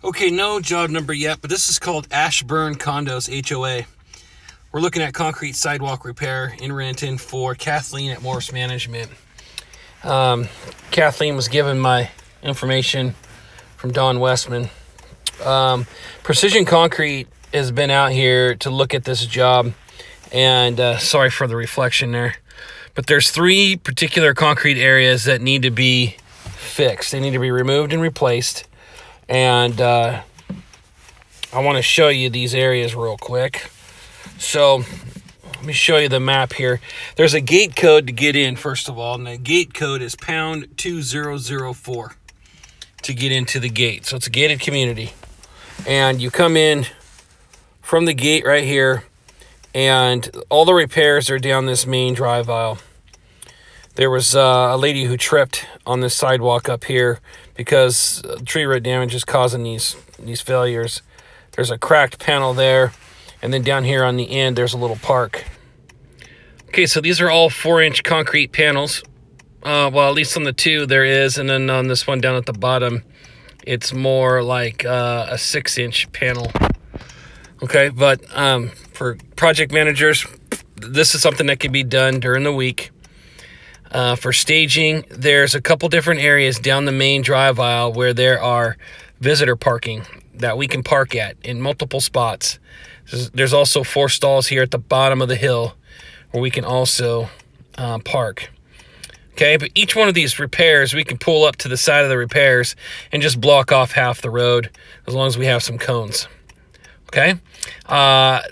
Okay, no job number yet, but this is called Ashburn Condos HOA. We're looking at concrete sidewalk repair in Renton for Kathleen at Morris Management. Kathleen was given my information from Don Westman. Precision Concrete has been out here to look at this job, and sorry for the reflection there, but there's 3 particular concrete areas that need to be fixed. They need to be removed and replaced. And I want to show you these areas real quick. So let me show you the map here. There's a gate code to get in, first of all, and the gate code is pound 2004 to get into the gate. So it's a gated community. And you come in from the gate right here, and all the repairs are down this main drive aisle. There was a lady who tripped on this sidewalk up here because tree root damage is causing these failures. There's a cracked panel there, and then down here on the end there's a little park. Okay, so these are all 4-inch concrete panels. Well, at least on the 2 there is, and then on this one down at the bottom it's more like a 6-inch panel. Okay, but for project managers, this is something that can be done during the week. For staging, there's a couple different areas down the main drive aisle where there are visitor parking that we can park at in multiple spots. There's also 4 stalls here at the bottom of the hill where we can also park. Okay, but each one of these repairs, we can pull up to the side of the repairs and just block off half the road as long as we have some cones. Okay,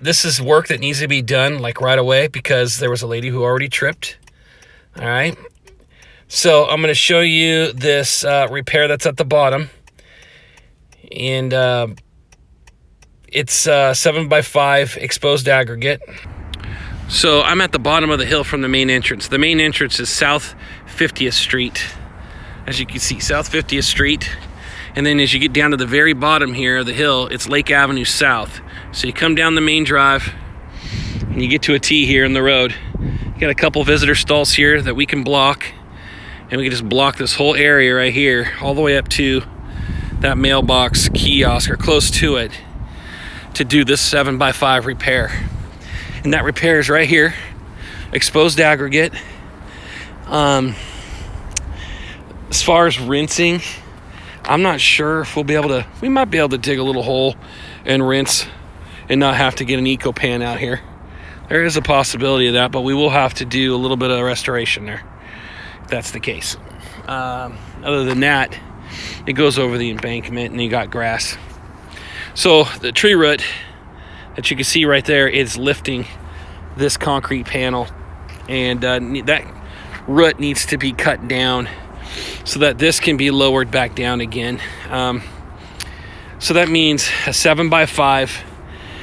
this is work that needs to be done like right away because there was a lady who already tripped. All right, so I'm going to show you this repair that's at the bottom, and it's 7x5 exposed aggregate. So I'm at the bottom of the hill from the main entrance. The main entrance is South 50th Street. As you can see, South 50th Street. And then as you get down to the very bottom here of the hill, it's Lake Avenue South. So you come down the main drive, and you get to a T here in the road. You got a couple visitor stalls here that we can block, and we can just block this whole area right here all the way up to that mailbox kiosk or close to it to do this 7x5 repair. And that repair is right here, exposed aggregate. As far as rinsing, I'm not sure if we might be able to dig a little hole and rinse and not have to get an eco pan out here. There is a possibility of that, but we will have to do a little bit of restoration there, if that's the case. Other than that, it goes over the embankment and you got grass. So the tree root that you can see right there is lifting this concrete panel, and that root needs to be cut down so that this can be lowered back down again. So that means a 7x5.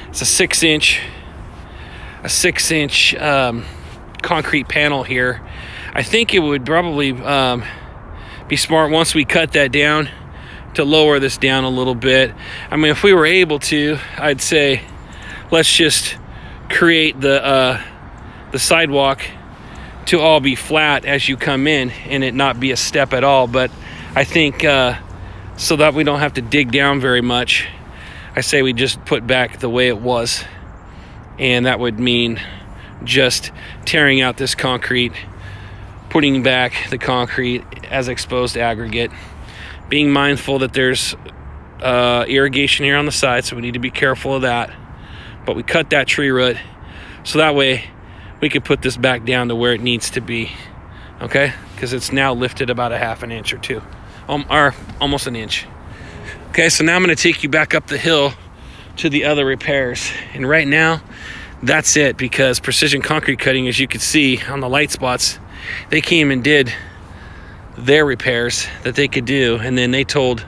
It's a 6-inch concrete panel here. I think it would probably be smart once we cut that down to lower this down a little bit. I mean, if we were able to, I'd say let's just create the sidewalk to all be flat as you come in and it not be a step at all. But I think so that we don't have to dig down very much, I say we just put back the way it was. And that would mean just tearing out this concrete, putting back the concrete as exposed aggregate, being mindful that there's irrigation here on the side, so we need to be careful of that. But we cut that tree root so that way we could put this back down to where it needs to be, okay? Because it's now lifted about a half an inch or 2, or almost an inch. Okay, so now I'm going to take you back up the hill to the other repairs. And right now, that's it, because Precision Concrete Cutting, as you can see on the light spots, they came and did their repairs that they could do, and then they told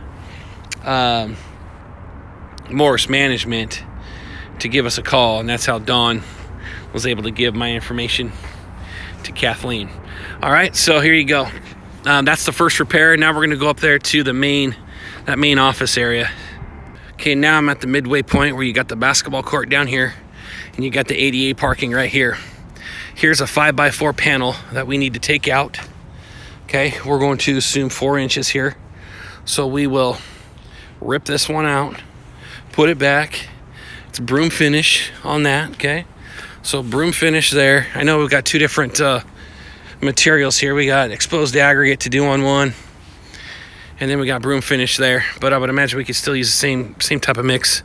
Morris Management to give us a call, and that's how Dawn was able to give my information to Kathleen. All right, so here you go. That's the first repair. Now we're going to go up there to that main office area. Okay, now I'm at the midway point where you got the basketball court down here and you got the ADA parking right here. Here's a 5x4 panel that we need to take out. Okay, we're going to assume 4 inches here. So we will rip this one out, put it back. It's broom finish on that, okay? So broom finish there. I know we've got two different materials here. We got exposed aggregate to do on one, and then we got broom finish there. But I would imagine we could still use the same type of mix.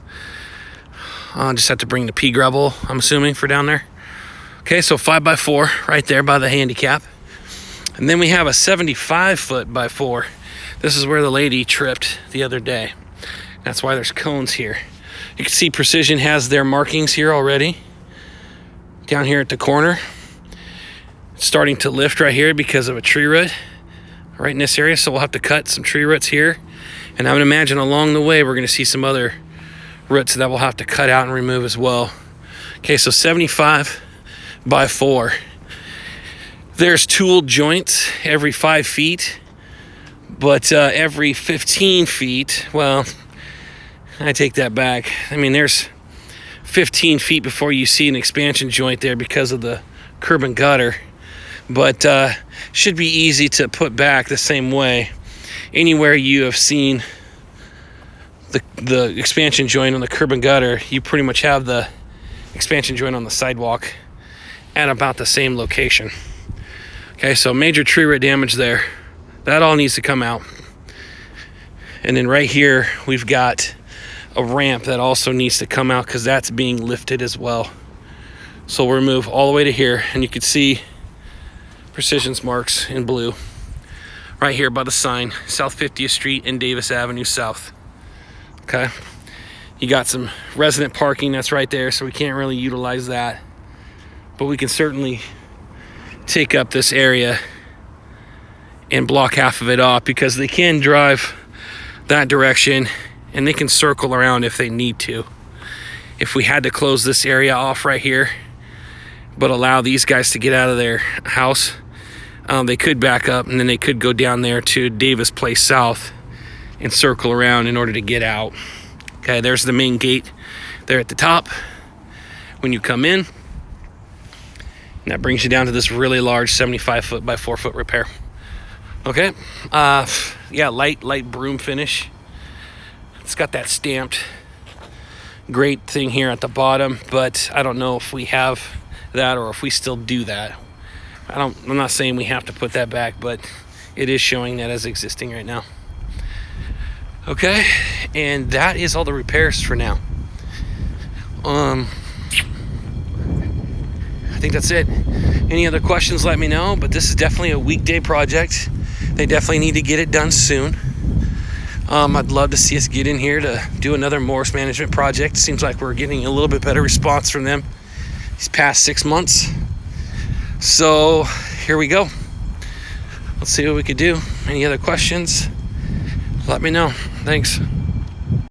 Just have to bring the pea gravel, I'm assuming, for down there. Okay, so 5x4 right there by the handicap. And then we have a 75 foot by 4. This is where the lady tripped the other day. That's why there's cones here. You can see Precision has their markings here already. Down here at the corner. It's starting to lift right here because of a tree root right in this area. So we'll have to cut some tree roots here. And I would imagine along the way we're going to see some other roots that we'll have to cut out and remove as well. Okay, so 75 by 4. There's tooled joints every 5 feet, but every 15 feet, well, I take that back. I mean, there's 15 feet before you see an expansion joint there because of the curb and gutter, but should be easy to put back the same way. Anywhere you have seen the expansion joint on the curb and gutter, you pretty much have the expansion joint on the sidewalk at about the same location. Okay, so major tree root damage there. That all needs to come out. And then right here, we've got a ramp that also needs to come out because that's being lifted as well. So we'll remove all the way to here, and you can see Precision's marks in blue right here by the sign, South 50th Street and Davis Avenue South. Okay, you got some resident parking that's right there, so we can't really utilize that, but we can certainly take up this area and block half of it off because they can drive that direction and they can circle around if they need to. If we had to close this area off right here but allow these guys to get out of their house, they could back up and then they could go down there to Davis Place South and circle around in order to get out. Okay, there's the main gate there at the top when you come in. And that brings you down to this really large 75 foot by 4 foot repair. Okay, yeah, light broom finish. It's got that stamped great thing here at the bottom, but I don't know if we have that or if we still do that. I'm not saying we have to put that back, but it is showing that as existing right now. Okay, and that is all the repairs for now. I think that's it. Any other questions, let me know, but this is definitely a weekday project. They definitely need to get it done soon. I'd love to see us get in here to do another Morris management project. Seems like we're getting a little bit better response from them these past 6 months. So here we go. Let's see what we could do. Any other questions? Let me know. Thanks.